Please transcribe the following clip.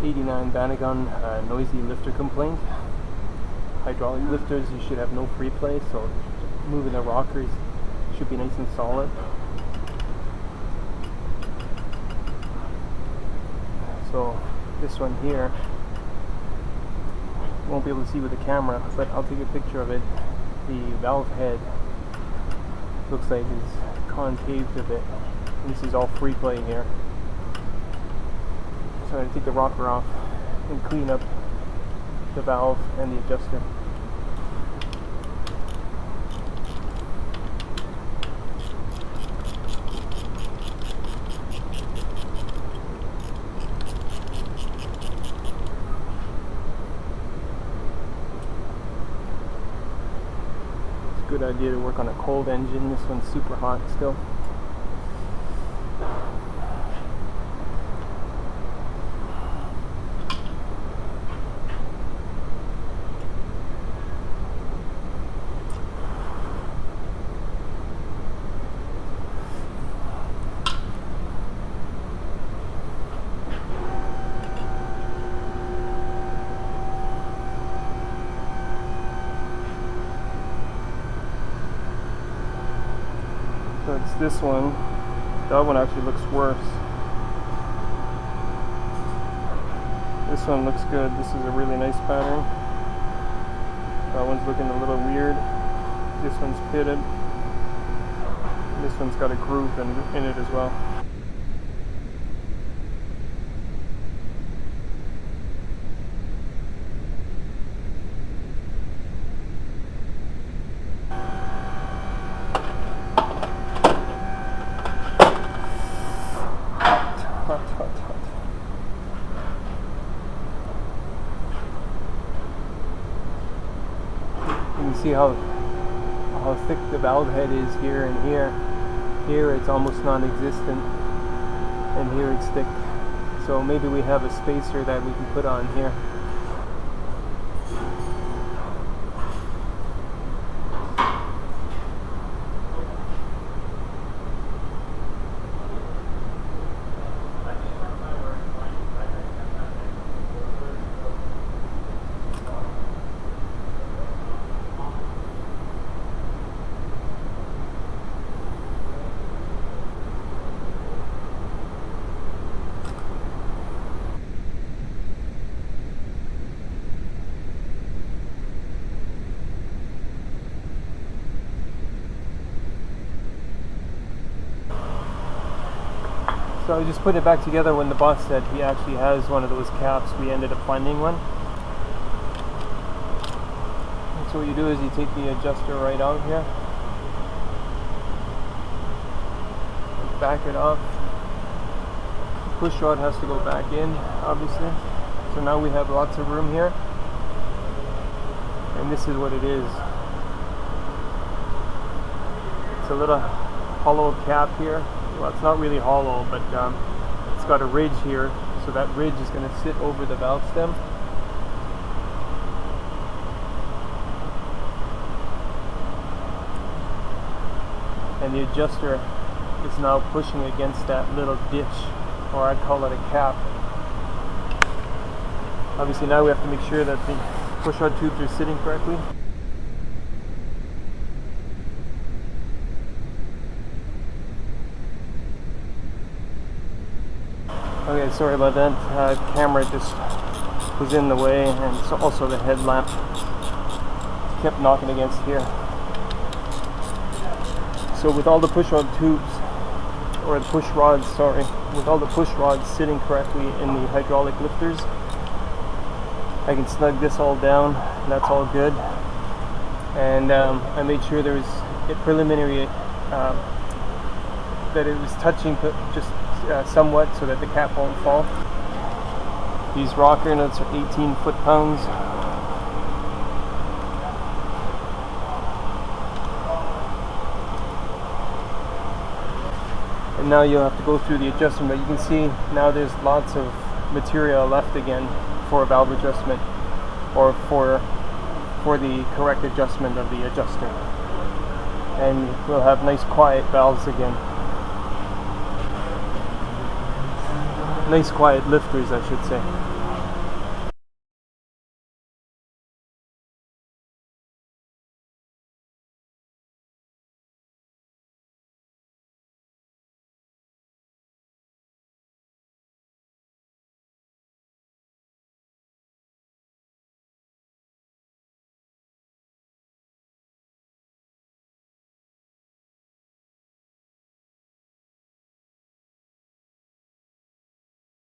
89 Bannagun noisy lifter complaint. Hydraulic lifters, you should have no free play, so moving the rockers should be nice and solid. So this one here, you won't be able to see with the camera, but I'll take a picture of it. The valve head looks like it's concaved a bit. This is all free play here. So I'm going to take the rocker off and clean up the valve and the adjuster. It's a good idea to work on a cold engine. This one's super hot still. So it's this one. That one actually looks worse. This one looks good. This is a really nice pattern. That one's looking a little weird. This one's pitted. This one's got a groove in it as well. You can see how thick the valve head is here and here. Here it's almost non-existent, and here it's thick. So maybe we have a spacer that we can put on here. So I just put it back together when the boss said he actually has one of those caps. We ended up finding one. And so what you do is you take the adjuster right out here, and back it off. The push rod has to go back in, obviously. So now we have lots of room here. And this is what it is. It's a little hollow cap here. Well, it's not really hollow, but it's got a ridge here, so that ridge is going to sit over the valve stem. And the adjuster is now pushing against that little ditch, or I'd call it a cap. Obviously now we have to make sure that the push rod tubes are sitting correctly. Okay, sorry about that. Camera just was in the way, and so also the headlamp kept knocking against here. So with all the push rod tubes, or the push rods, sorry, with all the push rods sitting correctly in the hydraulic lifters, I can snug this all down, and that's all good. And I made sure there was a preliminary that it was touching just somewhat so that the cap won't fall. These rocker nuts are 18 foot-pounds. And now you'll have to go through the adjustment, but you can see now there's lots of material left again for a valve adjustment, or for the correct adjustment of the adjuster. And we'll have nice quiet valves again. Nice quiet lifters, I should say.